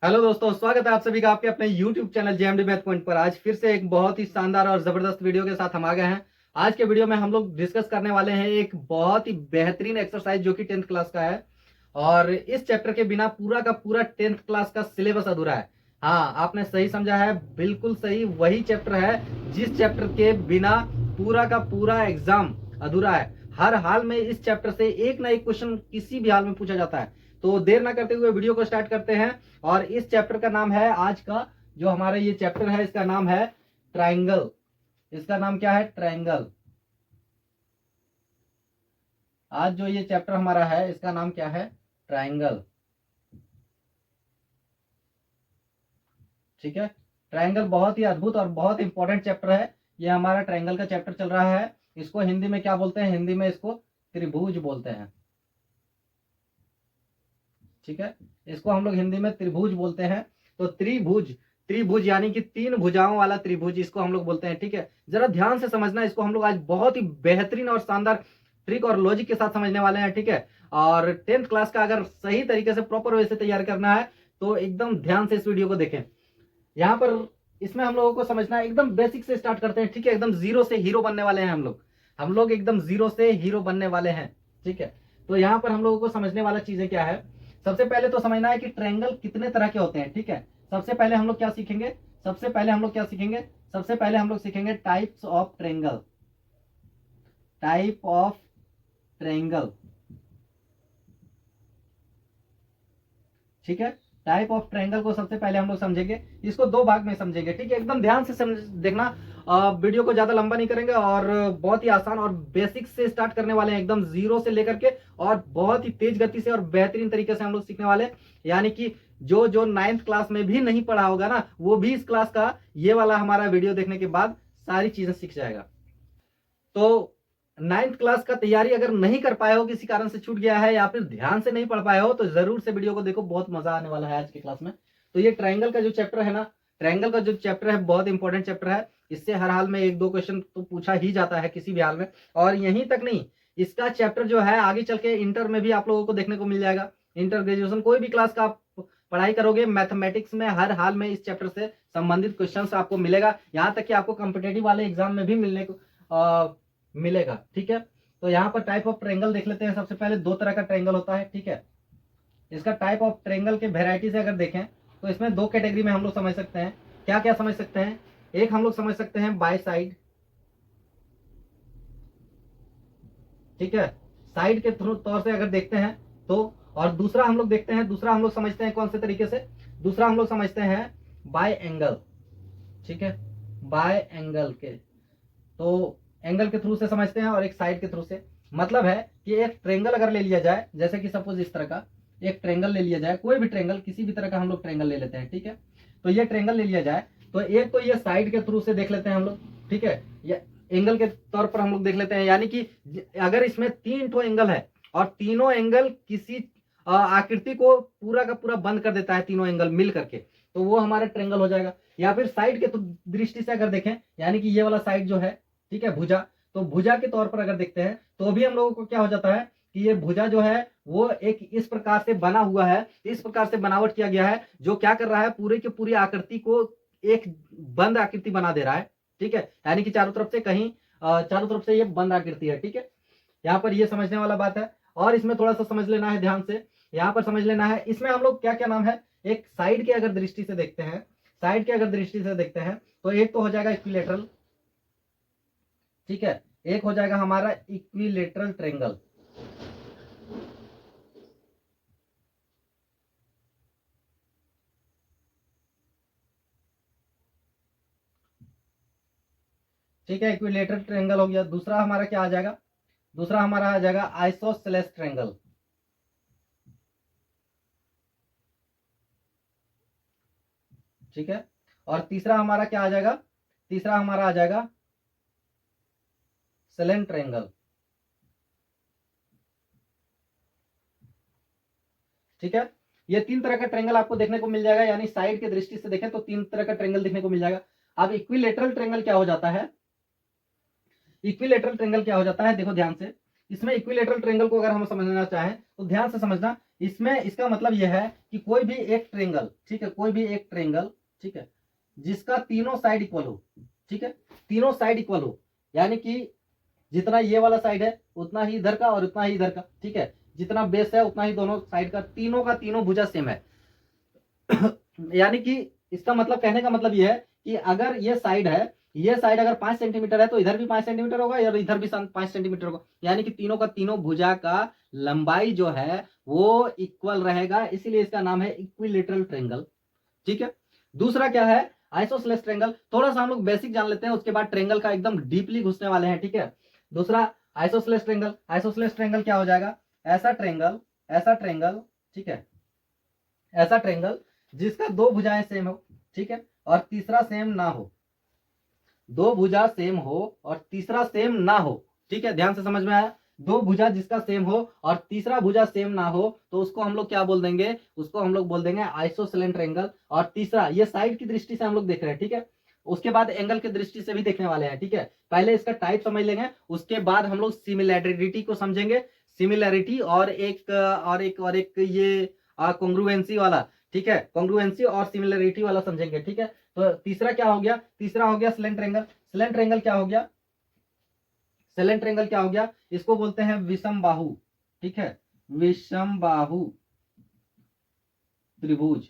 Hello दोस्तों, स्वागत है आप सभी का आपके अपने YouTube channel JMD math point पर। आज फिर से एक बहुत ही शानदार और जबरदस्त वीडियो के साथ हम आ गए हैं। आज के वीडियो में हम लोग डिस्कस करने वाले हैं एक बहुत ही बेहतरीन एक्सरसाइज जो कि 10th क्लास का है। और इस चैप्टर के बिना पूरा का पूरा 10th क्लास का सिलेबस अधूरा है। हाँ, आपने सही समझा है, बिल्कुल सही। वही चैप्टर है जिस चैप्टर के बिना पूरा का पूरा एग्जाम अधूरा है। हर हाल में इस चैप्टर से एक ना एक क्वेश्चन किसी भी हाल में पूछा जाता है। तो देर ना करते हुए वीडियो को स्टार्ट करते हैं। और इस चैप्टर का नाम है, आज का जो हमारा ये चैप्टर है इसका नाम है ट्राइंगल। इसका नाम क्या है? ट्राइंगल। आज जो ये चैप्टर हमारा है इसका नाम क्या है? ट्राइंगल। ठीक है। ट्राइंगल बहुत ही अद्भुत और बहुत इंपॉर्टेंट चैप्टर है। ये हमारा ट्राइंगल का चैप्टर चल रहा है। इसको हिंदी में क्या बोलते हैं? हिंदी में इसको त्रिभुज बोलते हैं। ठीक है, इसको हम लोग हिंदी में त्रिभुज बोलते हैं। तो त्रिभुज, त्रिभुज यानी कि तीन भुजाओं वाला त्रिभुज इसको हम लोग बोलते हैं। ठीक है, जरा ध्यान से समझना। इसको हम लोग आज बहुत ही बेहतरीन और शानदार ट्रिक और लॉजिक के साथ समझने वाले हैं। ठीक है, और 10th क्लास का अगर सही तरीके से प्रॉपर वे से तैयार करना है तो एकदम ध्यान से इस वीडियो को देखें। यहाँ पर इसमें हम लोगों को समझना है, एकदम बेसिक से स्टार्ट करते हैं। ठीक है, एकदम जीरो से हीरो बनने वाले हैं हम लोग एकदम जीरो से हीरो बनने वाले हैं। ठीक है, तो यहाँ पर हम लोगों को समझने वाला चीजें क्या है। सबसे पहले तो समझना है कि ट्रायंगल कितने तरह के होते हैं। ठीक है, सबसे पहले हम लोग क्या सीखेंगे? सबसे पहले हम लोग क्या सीखेंगे? सबसे पहले हम लोग सीखेंगे types of triangle. Type of triangle. ठीक है, टाइप ऑफ ट्रायंगल को सबसे पहले हम लोग समझेंगे। इसको दो भाग में समझेंगे। ठीक है, एकदम ध्यान से समझ देखना। वीडियो को ज्यादा लंबा नहीं करेंगे और बहुत ही आसान और बेसिक से स्टार्ट करने वाले हैं, एकदम जीरो से लेकर के, और बहुत ही तेज गति से और बेहतरीन तरीके से हम लोग सीखने वाले हैं। यानी कि जो जो 9th क्लास में भी नहीं पढ़ा होगा ना, वो भी इस क्लास का ये वाला हमारा वीडियो देखने के बाद सारी चीजें सीख जाएगा। तो 9th क्लास का तैयारी अगर नहीं कर पाए हो, किसी कारण से छूट गया है या फिर ध्यान से नहीं पढ़ पाए हो, तो जरूर से वीडियो को देखो, बहुत मजा आने वाला है आज की क्लास में। तो ये ट्रायंगल का जो चैप्टर है ना, ट्रायंगल का जो चैप्टर है बहुत इंपॉर्टेंट चैप्टर है। इससे हर हाल में एक दो क्वेश्चन तो पूछा ही जाता है किसी भी हाल में। और यहीं तक नहीं, इसका चैप्टर जो है आगे चल के इंटर में भी आप लोगों को देखने को मिल जाएगा। इंटर ग्रेजुएशन कोई भी क्लास का आप पढ़ाई करोगे, मैथमेटिक्स में हर हाल में इस चैप्टर से संबंधित क्वेश्चन आपको मिलेगा। यहाँ तक कि आपको कॉम्पिटेटिव वाले एग्जाम में भी मिलने को मिलेगा। ठीक है, तो यहाँ पर टाइप ऑफ ट्रायंगल देख लेते हैं। सबसे पहले दो तरह का ट्रायंगल होता है। ठीक है, इसका टाइप ऑफ ट्रायंगल के वेराइटी से अगर देखें तो इसमें दो कैटेगरी में हम लोग समझ सकते हैं। क्या क्या समझ सकते हैं? एक हम लोग समझ सकते हैं बाय साइड। ठीक है, साइड के थ्रू तौर से अगर देखते हैं तो, और दूसरा हम लोग देखते हैं, दूसरा हम लोग समझते हैं कौन से तरीके से? दूसरा हम लोग समझते हैं बाय एंगल। ठीक है, बाय एंगल के, तो एंगल के थ्रू से समझते हैं और एक साइड के थ्रू से। मतलब है कि एक ट्रेंगल अगर ले लिया जाए, जैसे कि सपोज इस तरह का एक ट्रेंगल ले लिया जाए, कोई भी ट्रेंगल, किसी भी तरह का हम लोग ट्रेंगल ले लेते हैं। ठीक है, तो ये ट्रेंगल ले लिया जाए तो एक तो ये साइड के थ्रू से देख लेते हैं हम लोग। ठीक है, ये एंगल के तौर पर हम लोग देख लेते हैं। यानी कि अगर इसमें तीन ठो एंगल है और तीनों एंगल किसी आकृति को पूरा का पूरा बंद कर देता है, तीनों एंगल मिल करके, तो वो हमारा ट्रेंगल हो जाएगा। या फिर साइड के दृष्टि से अगर देखें, यानी कि ये वाला साइड जो है, ठीक है, भुजा, तो भुजा के तौर पर अगर देखते हैं तो भी हम लोगों को क्या हो जाता है कि ये भुजा जो है वो एक इस प्रकार से बना हुआ है, इस प्रकार से बनावट किया गया है, जो क्या कर रहा है, पूरे की पूरी आकृति को एक बंद आकृति बना दे रहा है। ठीक है, यानी कि चारों तरफ से कहीं चारों तरफ से ये बंद आकृति है। ठीक है, यहाँ पर ये समझने वाला बात है। और इसमें थोड़ा सा समझ लेना है ध्यान से, यहाँ पर समझ लेना है। इसमें हम लोग क्या क्या नाम है, एक साइड के अगर दृष्टि से देखते हैं, साइड के अगर दृष्टि से देखते हैं तो एक तो हो जाएगा इक्विलेटरल। ठीक है, एक हो जाएगा हमारा इक्विलेटरल ट्रेंगल। ठीक है, इक्विलेटरल ट्रेंगल हो गया। दूसरा हमारा क्या आ जाएगा? दूसरा हमारा आ जाएगा आइसोसेलेस ट्रेंगल। ठीक है, और तीसरा हमारा क्या आ जाएगा? तीसरा हमारा आ जाएगा सेलेन ट्रेंगल। ठीक है, ये तीन तरह का ट्रेंगल आपको देखने को मिल जाएगा। यानी साइड के दृष्टि से देखें तो तीन तरह का ट्रेंगल देखने को मिल जाएगा। अब इक्विलेटरल ट्रेंगल क्या हो जाता है? इक्विलेटरल ट्रेंगल क्या हो जाता है, देखो ध्यान से। इसमें इक्विलेटरल ट्रायंगल को अगर हम समझना चाहें तो ध्यान से समझना, इसमें इसका मतलब यह है कि कोई भी एक ट्रायंगल, ठीक है, कोई भी एक ट्रायंगल, ठीक है, जिसका तीनों साइड इक्वल हो, ठीक है, तीनों साइड इक्वल हो, यानी कि जितना ये वाला साइड है उतना ही इधर का और उतना ही इधर का, ठीक है, जितना बेस है उतना ही दोनों साइड का तीनों भुजा सेम है। यानी कि इसका मतलब, कहने का मतलब यह है कि अगर ये साइड है, ये साइड अगर 5 सेंटीमीटर है तो इधर भी 5 सेंटीमीटर होगा और इधर भी 5 सेंटीमीटर होगा, यानी कि तीनों का तीनों भुजा का लंबाई जो है वो इक्वल रहेगा, इसीलिए इसका नाम है इक्विलेटरल ट्रायंगल। ठीक है, दूसरा क्या है, आइसोसेलेस ट्रायंगल। थोड़ा सा हम लोग बेसिक जान लेते हैं, उसके बाद ट्रायंगल का एकदम डीपली घुसने वाले हैं। ठीक है, दूसरा आइसोसेलेस ट्रायंगल। आइसोसेलेस ट्रायंगल क्या हो जाएगा, ऐसा ट्रायंगल, ऐसा ट्रायंगल, ठीक है, ऐसा ट्रायंगल जिसका दो भुजाएं सेम हो, ठीक है, और तीसरा सेम ना हो, दो भुजा सेम हो और तीसरा सेम ना हो। ठीक है, ध्यान से समझ में आया, दो भुजा जिसका सेम हो और तीसरा भुजा सेम ना हो तो उसको हम लोग क्या बोल देंगे, उसको हम लोग बोल देंगे आइसोसेलेस ट्रायंगल। और तीसरा, ये साइड की दृष्टि से हम लोग देख रहे हैं, ठीक है, उसके बाद एंगल की दृष्टि से भी देखने वाले हैं। ठीक है, पहले इसका टाइप समझ लेंगे, उसके बाद हम लोग सिमिलैरिटी को समझेंगे, सिमिलैरिटी और एक ये कॉन्ग्रुएंसी वाला, ठीक है, कॉन्ग्रुएंसी और सिमिलरिटी वाला समझेंगे। ठीक है, तो तीसरा क्या हो गया, तीसरा हो गया स्लेंट ट्रायंगल। स्लेंट ट्रायंगल क्या हो गया, स्लेंट ट्रायंगल क्या हो गया, इसको बोलते हैं विषम बाहु। ठीक है, विषम बाहु त्रिभुज।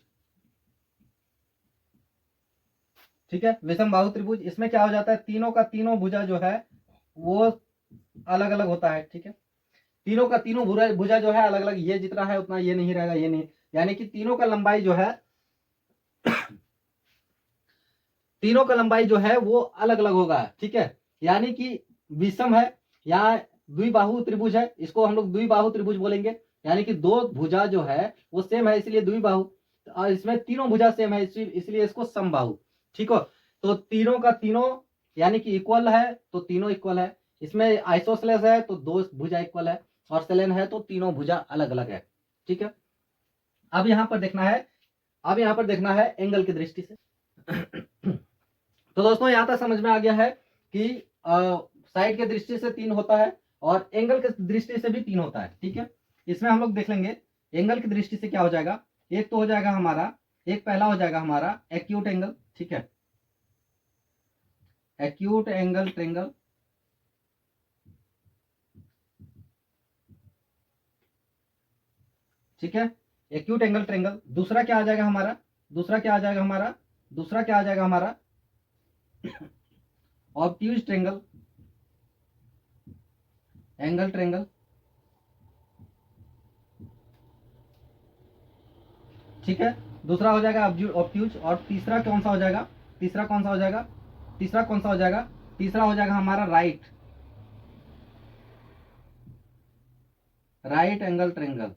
ठीक है, विषम बाहु त्रिभुज, इसमें क्या हो जाता है, तीनों का तीनों भुजा जो है वो अलग अलग होता है। ठीक है, तीनों का तीनों भुजा जो है अलग अलग, ये जितना है उतना ये नहीं रहेगा, ये नहीं, यानी कि तीनों का लंबाई जो है तीनों का लंबाई जो है वो अलग अलग होगा। ठीक है, यानी कि विषम है या द्विबाहु त्रिभुज है, इसको हम लोग द्विबाहु त्रिभुज बोलेंगे, यानी कि दो भुजा जो है वो सेम है इसलिए द्विबाहु, और इसमें तीनों भुजा सेम है इसलिए इसको समबाहु। ठीक हो, तो तीनों का तीनों यानी कि इक्वल है तो तीनों इक्वल है, इसमें आइसोसेलेस है तो दो भुजा इक्वल है, और सेलेन है तो तीनों भुजा अलग अलग है। ठीक है, अब यहां पर देखना है, अब यहां पर देखना है एंगल की दृष्टि से। तो दोस्तों यहां तक समझ में आ गया है कि साइड के दृष्टि से तीन होता है और एंगल के दृष्टि से भी तीन होता है। ठीक है, इसमें हम लोग देख लेंगे एंगल की दृष्टि से क्या हो जाएगा, एक तो हो जाएगा हमारा, एक पहला हो जाएगा हमारा एक्यूट एंगल। ठीक है, एक्यूट एंगल ट्रायंगल, ठीक है, एक्यूट एंगल ट्रायंगल। दूसरा क्या आ जाएगा हमारा, दूसरा क्या आ जाएगा हमारा, दूसरा क्या आ जाएगा हमारा ऑब्ट्यूज ट्रायंगल, एंगल ट्रायंगल। ठीक है, दूसरा हो जाएगा ऑब्ट्यूज, और तीसरा कौन सा हो जाएगा, तीसरा कौन सा हो जाएगा, तीसरा कौन सा हो जाएगा, तीसरा हो जाएगा हमारा राइट, राइट एंगल ट्रायंगल।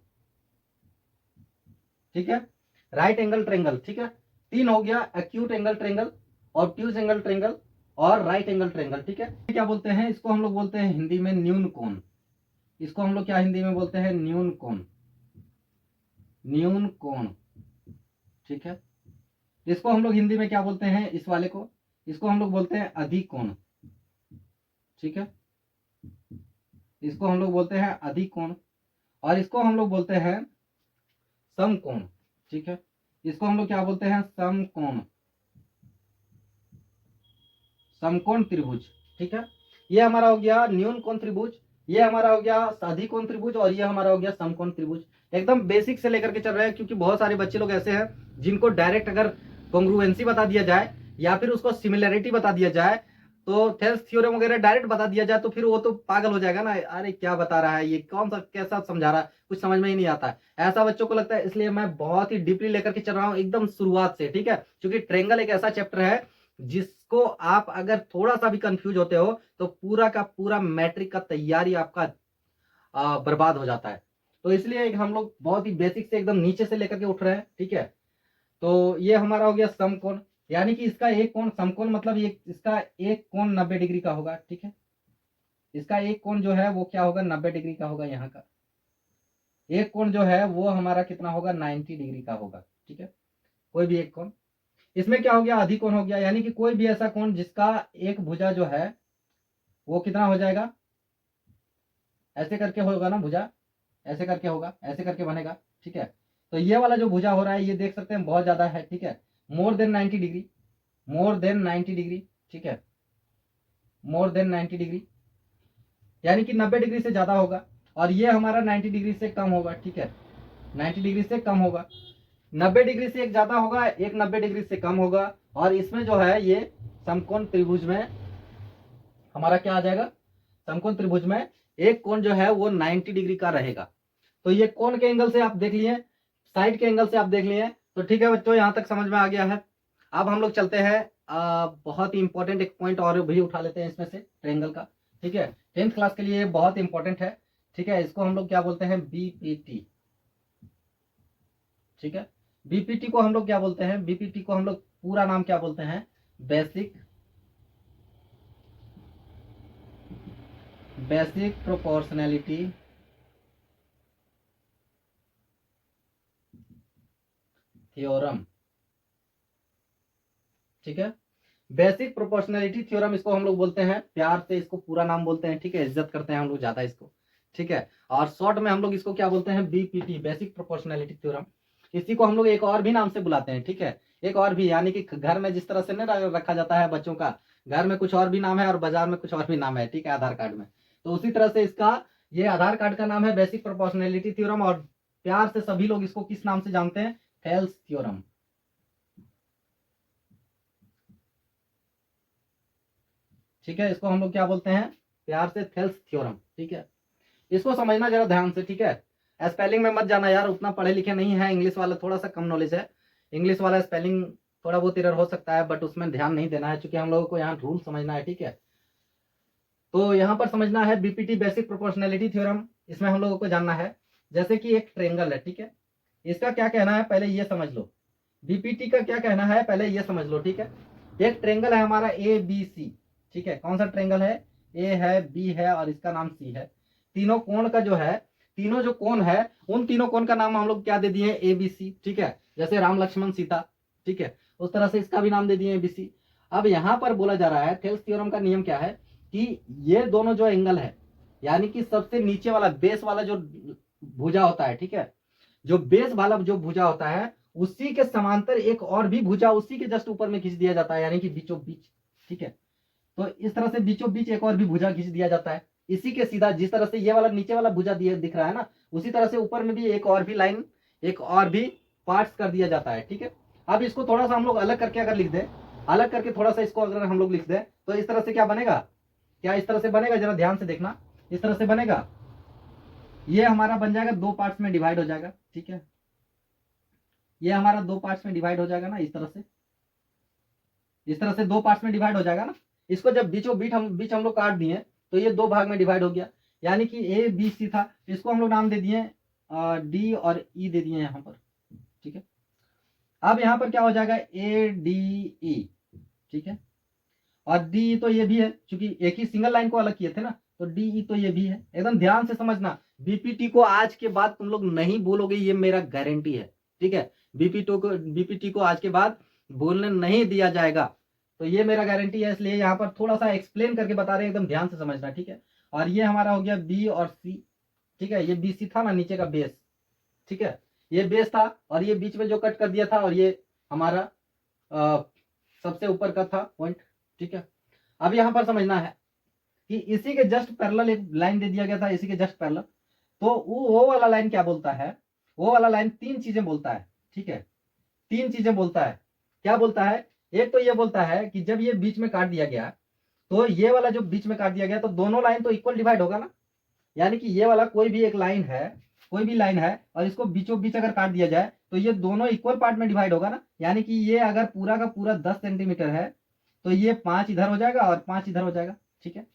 ठीक है, राइट एंगल ट्रायंगल। ठीक है, तीन हो गया, acute angle triangle, obtuse angle triangle और राइट एंगल ट्रायंगल। ठीक है, क्या बोलते हैं इसको, हम लोग बोलते हैं हिंदी में न्यून कोण, इसको हम लोग क्या हिंदी में बोलते हैं, न्यून कोण, न्यून कोण। ठीक है, इसको हम लोग हिंदी में क्या बोलते हैं, इस वाले को, इसको हम लोग बोलते हैं अधिक कोण। ठीक है, इसको हम लोग बोलते हैं अधिक कोण, और इसको हम लोग बोलते हैं समकोण। ठीक है, इसको हम लोग क्या बोलते हैं, समकोण, समकोण त्रिभुज। ठीक है, ये हमारा हो गया न्यून कोण त्रिभुज, ये हमारा हो गया साधी कोण त्रिभुज, और ये हमारा हो गया समकोण त्रिभुज। एकदम बेसिक से लेकर के चल रहे हैं, क्योंकि बहुत सारे बच्चे लोग ऐसे हैं जिनको डायरेक्ट अगर कॉन्ग्रुएंसी बता दिया जाए या फिर उसको सिमिलैरिटी बता दिया जाए, तो थेल्स थ्योरम वगैरह डायरेक्ट बता दिया जाए तो फिर वो तो पागल हो जाएगा ना, अरे क्या बता रहा है ये, कौन सा कैसा समझा रहा है, कुछ समझ में ही नहीं आता है, ऐसा बच्चों को लगता है। इसलिए मैं बहुत ही डीपली लेकर के चल रहा हूँ एकदम शुरुआत से। ठीक है, क्योंकि ट्रायंगल एक ऐसा चैप्टर है जिसको आप अगर थोड़ा सा भी कंफ्यूज होते हो तो पूरा का पूरा मैट्रिक का तैयारी आपका बर्बाद हो जाता है। तो इसलिए हम लोग बहुत ही बेसिक से एकदम नीचे से लेकर के उठ रहे हैं। ठीक है, तो ये हमारा हो गया समकोण, यानी कि इसका एक कोण, समकोण मतलब ये इसका एक कोण 90 डिग्री का होगा। ठीक है, इसका एक कोण जो है वो क्या होगा, 90 डिग्री का होगा, यहाँ का एक कोण जो है वो हमारा कितना होगा, 90 डिग्री का होगा। ठीक है, कोई भी एक कोण, इसमें क्या हो गया, अधिकोण हो गया, यानी कि कोई भी ऐसा कोण जिसका एक भुजा जो है वो कितना हो जाएगा, ऐसे करके होगा ना भुजा, ऐसे करके होगा, ऐसे करके बनेगा, ठीक है। तो ये वाला जो भुजा हो रहा है ये देख सकते हैं बहुत ज्यादा है, ठीक है, more than 90 degree, more than 90 degree, ठीक है, मोर देन 90 डिग्री, यानी कि 90 डिग्री से ज्यादा होगा, और ये हमारा 90 डिग्री से कम होगा, ठीक है, 90 डिग्री से कम होगा। 90 डिग्री से एक ज्यादा होगा, एक 90 डिग्री से कम होगा, और इसमें जो है ये समकोण त्रिभुज में हमारा क्या आ जाएगा, समकोण त्रिभुज में एक कोण जो है वो 90 डिग्री का रहेगा। तो ये कोण के एंगल से आप देख लिए, साइड के एंगल से आप देख लिए, तो ठीक है बच्चों, यहां तक समझ में आ गया है। अब हम लोग चलते हैं बहुत ही इंपॉर्टेंट एक पॉइंट और भी उठा लेते हैं इसमें से, ट्रायंगल का, ठीक है, 10th क्लास के लिए बहुत इंपॉर्टेंट है, ठीक है। इसको हम लोग क्या बोलते हैं, बीपीटी, ठीक है। बीपीटी को हम लोग क्या बोलते हैं, बीपीटी को हम लोग पूरा नाम क्या बोलते हैं, बेसिक प्रोपोर्शनैलिटी थ्योरम, ठीक है। बेसिक प्रोपोर्शनैलिटी थ्योरम इसको हम लोग बोलते हैं, प्यार से इसको पूरा नाम बोलते हैं, ठीक है, इज्जत करते हैं हम लोग ज्यादा इसको, ठीक है। और शॉर्ट में हम लोग इसको क्या बोलते हैं, बीपीटी, बेसिक प्रोपोर्शनैलिटी थ्योरम। इसी को हम लोग एक और भी नाम से बुलाते हैं, ठीक है, एक और भी, यानी कि घर में जिस तरह से नहीं रखा जाता है बच्चों का, घर में कुछ और भी नाम है और बाजार में कुछ और भी नाम है, ठीक है, आधार कार्ड में, तो उसी तरह से इसका, ये आधार कार्ड का नाम है बेसिक प्रोपोर्शनैलिटी थ्योरम, और प्यार से सभी लोग इसको किस नाम से जानते हैं, थेल्स थ्योरम, ठीक है। इसको हम लोग क्या बोलते हैं, प्यार से थेल्स थ्योरम, ठीक है। इसको समझना जरा ध्यान से, ठीक है। स्पेलिंग में मत जाना यार, उतना पढ़े लिखे नहीं है, इंग्लिश वाला थोड़ा सा कम नॉलेज है, इंग्लिश वाला स्पेलिंग थोड़ा बहुत एरर हो सकता है, बट उसमें ध्यान नहीं देना है, क्योंकि हम लोगों को यहाँ रूल समझना है, ठीक है। तो यहाँ पर समझना है बीपीटी, बेसिक प्रोपोर्शनैलिटी थ्योरम, इसमें हम लोगों को जानना है, जैसे कि एक ट्रेंगल है, ठीक है, इसका क्या कहना है पहले ये समझ लो, बीपीटी का क्या कहना है पहले ये समझ लो, ठीक है। एक ट्रेंगल है हमारा ए बी सी, ठीक है, कौन सा ट्रेंगल है, ए है, बी है, और इसका नाम सी है। तीनों कोण का जो है, तीनों जो कोण है, उन तीनों कोण का नाम हम लोग क्या दे दिए, ए बी सी, ठीक है, जैसे राम लक्ष्मण सीता, ठीक है, उस तरह से इसका भी नाम दे दिए ए बी सी। अब यहाँ पर बोला जा रहा है, थेल्स थ्योरम का नियम क्या है कि ये दोनों जो एंगल है, यानी कि सबसे नीचे वाला बेस वाला जो भुजा होता है, ठीक है, जो बेस वाला जो भुजा होता है, उसी के समांतर एक और भी भुजा उसी के जस्ट ऊपर में खींच दिया जाता है, यानी कि बीचों बीच, ठीक है। तो इस तरह से बीचों बीच एक और भी भुजा खींच दिया जाता है, इसी के सीधा, जिस तरह से ये वाला नीचे वाला भुजा दिख रहा है ना, उसी तरह से ऊपर में भी एक और भी लाइन, एक और भी पार्ट्स कर दिया जाता है, ठीक है। अब इसको थोड़ा सा हम लोग अलग करके अगर लिख दें, अलग करके थोड़ा सा इसको अगर हम लोग लिख दें, तो इस तरह से क्या बनेगा, क्या इस तरह से बनेगा, जरा ध्यान से देखना, इस तरह से बनेगा, ये हमारा बन जाएगा, दो पार्ट्स में डिवाइड हो जाएगा, ठीक है, ये हमारा दो पार्ट्स में डिवाइड हो जाएगा ना, इस तरह से, इस तरह से दो पार्ट्स में डिवाइड हो जाएगा ना। इसको जब बीच हम लोग काट दिए, तो ये दो भाग में डिवाइड हो गया, यानी कि ए बी सी था, इसको हम लोग नाम दे दिए डी और ई दे दिए यहाँ पर, ठीक है। अब यहाँ पर क्या हो जाएगा, ए डी ई, ठीक है, और डी तो ये भी है, क्योंकि एक ही सिंगल लाइन को अलग किए थे ना, तो डी ई तो ये भी है, एकदम ध्यान से समझना, बीपीटी को आज के बाद तुम लोग नहीं बोलोगे, ये मेरा गारंटी है, ठीक है, बीपीटी को आज के बाद बोलने नहीं दिया जाएगा, तो ये मेरा गारंटी है, इसलिए यहाँ पर थोड़ा सा एक्सप्लेन करके बता रहे हैं, एकदम ध्यान से समझना, ठीक है। और ये हमारा हो गया बी और सी, ठीक है, ये बी सी था ना, नीचे का बेस, ठीक है, ये बेस था, और ये बीच में जो कट कर दिया था, और ये हमारा सबसे ऊपर का था पॉइंट, ठीक है। अब यहाँ पर समझना है कि इसी के जस्ट पैरेलल एक लाइन दे दिया गया था, इसी के जस्ट पैरेलल, तो वो वाला लाइन क्या बोलता है, वो वाला लाइन तीन चीजें बोलता है, ठीक है, तीन चीजें बोलता है, क्या बोलता है, एक तो ये बोलता है कि जब ये बीच में काट दिया गया, तो ये वाला जो बीच में काट दिया गया, तो दोनों लाइन तो इक्वल डिवाइड होगा ना, यानी कि ये वाला कोई भी एक लाइन है, कोई भी लाइन है, और इसको बीचों बीच अगर काट दिया जाए, तो ये दोनों इक्वल पार्ट में डिवाइड होगा ना, यानी कि ये अगर पूरा का पूरा 10 सेंटीमीटर है, तो ये 5 इधर हो जाएगा और 5 इधर हो जाएगा, ठीक है,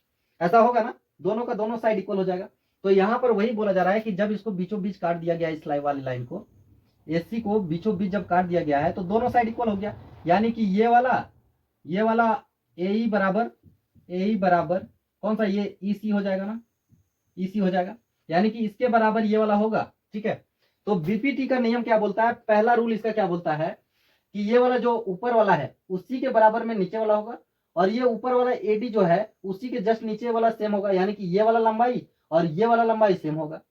ऐसा होगा ना, दोनों का दोनों साइड इक्वल हो जाएगा। तो यहाँ पर वही बोला जा रहा है कि जब इसको बीचों बीच काट दिया गया, इस वाली लाइन को, एसी को बीचों बीच जब काट दिया गया है, तो दोनों साइड इक्वल हो गया, यानी कि ये वाला ए ई बराबर कौन सा, ये ई सी हो जाएगा ना, ई सी हो जाएगा, यानी कि इसके बराबर ये वाला होगा, ठीक है। तो बीपीटी का नियम क्या बोलता है, पहला रूल इसका क्या बोलता है कि ये वाला जो ऊपर वाला है उसी के बराबर में नीचे वाला होगा, और ये ऊपर वाला एडी जो है उसी के जस्ट नीचे वाला सेम होगा, यानी कि ये वाला लंबाई और ये वाला लंबाई सेम होगा।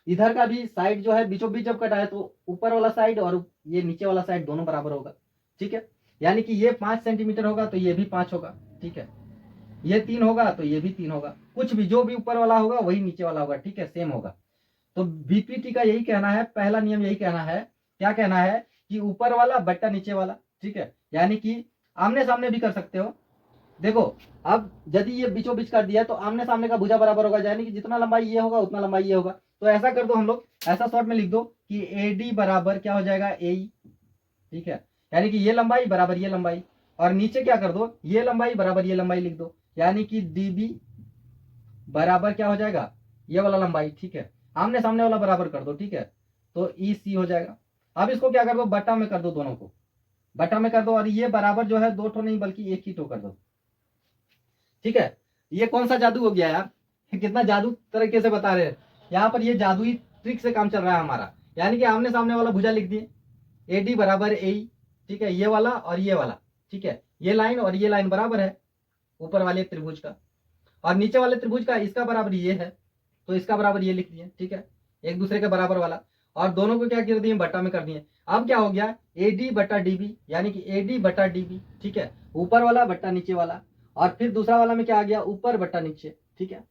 इधर का भी साइड जो है बीचों बीच जब कटा है तो ऊपर वाला साइड और ये नीचे वाला साइड दोनों बराबर होगा। ठीक है, यानी कि ये 5 सेंटीमीटर होगा तो ये भी 5 होगा। ठीक है, ये 3 होगा तो ये भी 3 होगा, कुछ भी जो भी ऊपर वाला होगा वही नीचे वाला होगा। ठीक है, सेम होगा। तो बीपीटी का यही कहना है, पहला नियम यही कहना है। क्या कहना है कि ऊपर वाला बट्टा नीचे वाला। ठीक है, यानी कि आमने सामने भी कर सकते हो। देखो, अब यदि ये बीचों बीच कर दिया तो आमने सामने का भुजा बराबर होगा, यानी कि जितना लंबाई ये होगा उतना लंबाई ये होगा। तो ऐसा कर दो, हम लोग ऐसा शॉर्ट में लिख दो कि एडी बराबर क्या हो जाएगा, ए। ठीक है, यानी कि ये लंबाई बराबर ये लंबाई, और नीचे क्या कर दो, ये लंबाई बराबर ये लंबाई लिख दो, यानी कि डीबी बराबर क्या हो जाएगा, ये वाला लंबाई। ठीक है, आमने सामने वाला बराबर कर दो। ठीक है, तो ई सी हो जाएगा। अब इसको क्या कर दो, बटा में कर दो, दोनों को बटा में कर दो, और ये बराबर जो है 2 ठो नहीं बल्कि 1 ही ठो कर दो। ठीक है, ये कौन सा जादू हो गया यार, कितना जादू तरीके से बता रहे हैं। यहाँ पर ये जादुई ट्रिक से काम चल रहा है हमारा, यानी कि आमने सामने वाला भुजा लिख दिए, एडी बराबर ए। ठीक है, ये वाला और ये वाला। ठीक है, ये लाइन और ये लाइन बराबर है ऊपर वाले त्रिभुज का, और नीचे वाले त्रिभुज का इसका बराबर ये है, तो इसका बराबर ये लिख दिए। ठीक है, एक दूसरे के बराबर वाला, और दोनों को क्या कर दिए, बट्टा में कर दिए। अब क्या हो गया, एडी बटा डीबी, यानी कि एडी बटा डीबी। ठीक है, ऊपर वाला बट्टा नीचे वाला, और फिर दूसरा वाला में क्या आ गया, ऊपर बट्टा नीचे। ठीक है,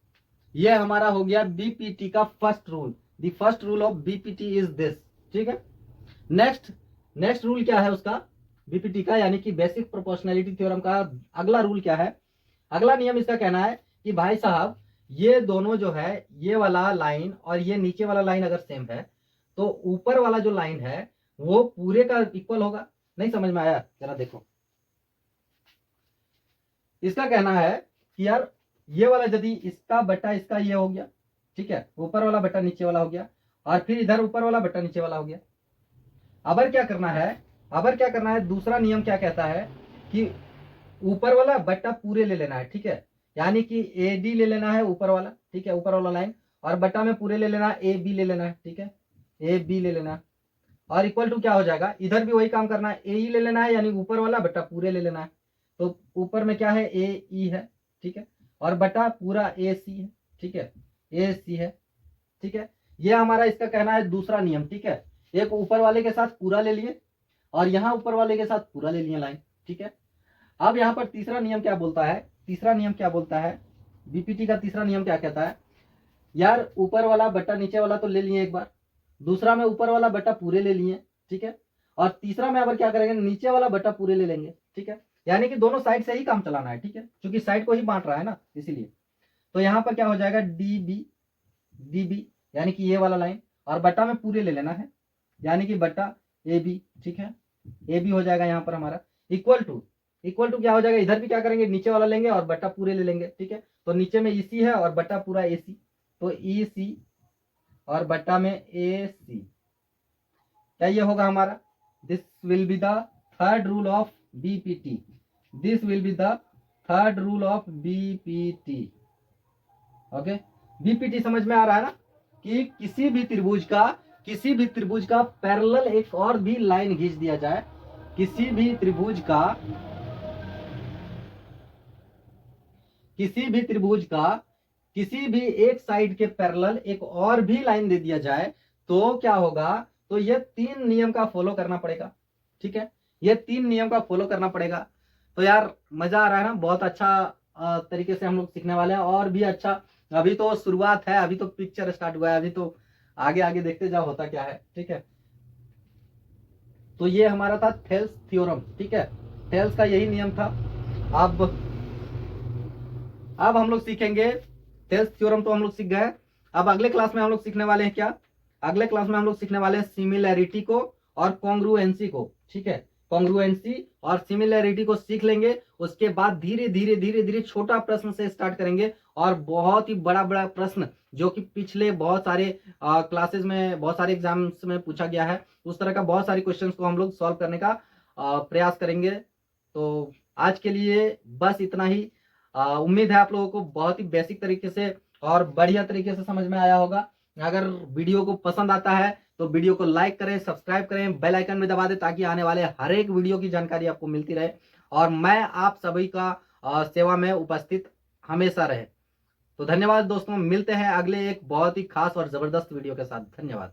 ये हमारा हो गया बीपीटी का first rule. The first rule of BPT is this. ठीक है, नेक्स्ट रूल क्या है उसका, बीपीटी का, यानी कि बेसिक प्रोपोर्शनैलिटी थ्योरम का अगला रूल क्या है, अगला नियम इसका कहना है कि भाई साहब ये दोनों जो है, ये वाला लाइन और ये नीचे वाला लाइन अगर सेम है तो ऊपर वाला जो लाइन है वो पूरे का इक्वल होगा। नहीं समझ में आया, जरा देखो। इसका कहना है कि यार ये वाला यदि इसका बट्टा इसका ये हो गया, ठीक है, ऊपर वाला बट्टा नीचे वाला हो गया, और फिर इधर ऊपर वाला बट्टा नीचे वाला हो गया। अब क्या करना है, दूसरा नियम क्या कहता है कि ऊपर वाला बट्टा पूरे ले लेना है। ठीक है, यानी कि ए डी ले लेना है ऊपर वाला। ठीक है, ऊपर वाला लाइन, और बट्टा में पूरे ले लेना है, ए बी ले लेना है। ठीक है, ए बी ले लेना है, और इक्वल टू क्या हो जाएगा, इधर भी वही काम करना है, ए ई ले लेना है, यानी ऊपर वाला बट्टा पूरे ले लेना है। तो ऊपर में क्या है, ए ई है। ठीक है, और बटा पूरा ए सी है। ठीक है, ए सी है। ठीक है, ये हमारा इसका कहना है दूसरा नियम। ठीक है, एक ऊपर वाले के साथ पूरा ले लिए, और यहाँ ऊपर वाले के साथ पूरा ले लिए लाइन। ठीक है, अब यहाँ पर तीसरा नियम क्या बोलता है, बीपीटी का तीसरा नियम क्या कहता है, यार ऊपर वाला बट्टा नीचे वाला तो ले लिए एक बार, दूसरा में ऊपर वाला बट्टा पूरे ले लिए। ठीक है, और तीसरा में अब क्या करेंगे, नीचे वाला बट्टा पूरे ले लेंगे। ठीक है, यानी कि दोनों साइड से ही काम चलाना है। ठीक है, क्योंकि साइड को ही बांट रहा है ना, इसीलिए। तो यहाँ पर क्या हो जाएगा, डी बी, यानी कि ये वाला लाइन, और बट्टा में पूरे ले लेना है, यानी कि बट्टा ए बी। ठीक है, ए बी हो जाएगा यहाँ पर हमारा, इक्वल टू क्या हो जाएगा, इधर भी क्या करेंगे, नीचे वाला लेंगे और बट्टा पूरे ले लेंगे। ठीक है, तो नीचे में ईसी है और बट्टा पूरा ए सी, तो ई सी और बट्टा में ए सी। क्या ये होगा हमारा, this will be the third rule of BPT. This will be the third rule of BPT. Okay, BPT समझ में आ रहा है ना, कि किसी भी त्रिभुज का पैरेलल एक और भी लाइन खींच दिया जाए, किसी भी त्रिभुज का किसी भी एक साइड के पैरेलल एक और भी लाइन दे दिया जाए तो क्या होगा, तो ये 3 नियम का फॉलो करना पड़ेगा। ठीक है, ये 3 नियम का फॉलो करना पड़ेगा। तो यार मजा आ रहा है ना, बहुत अच्छा तरीके से हम लोग सीखने वाले हैं, और भी अच्छा। अभी तो शुरुआत है, अभी तो पिक्चर स्टार्ट हुआ है, अभी तो आगे आगे देखते जाओ होता क्या है। ठीक है, तो ये हमारा था थेल्स थ्योरम। ठीक है, थेल्स का यही नियम था। अब हम लोग सीखेंगे, थेल्स थ्योरम तो हम लोग सीख गए। अब अगले क्लास में हम लोग सीखने वाले हैं क्या, अगले क्लास में हम लोग सीखने वाले हैं सिमिलैरिटी को और कॉन्ग्रुएंसी को। ठीक है, कॉन्ग्रुएंसी और सिमिलैरिटी को सीख लेंगे, उसके बाद धीरे धीरे छोटा प्रश्न से स्टार्ट करेंगे, और बहुत ही बड़ा प्रश्न जो कि पिछले बहुत सारे क्लासेस में, बहुत सारे एग्जाम्स में पूछा गया है, उस तरह का बहुत सारे क्वेश्चंस को हम लोग सॉल्व करने का प्रयास करेंगे। तो आज के लिए बस इतना ही। उम्मीद है आप लोगों को बहुत ही बेसिक तरीके से और बढ़िया तरीके से समझ में आया होगा। अगर वीडियो को पसंद आता है तो वीडियो को लाइक करें, सब्सक्राइब करें, बेल आइकन में दबा दें, ताकि आने वाले हर एक वीडियो की जानकारी आपको मिलती रहे, और मैं आप सभी का सेवा में उपस्थित हमेशा रहे। तो धन्यवाद दोस्तों, मिलते हैं अगले एक बहुत ही खास और जबरदस्त वीडियो के साथ। धन्यवाद।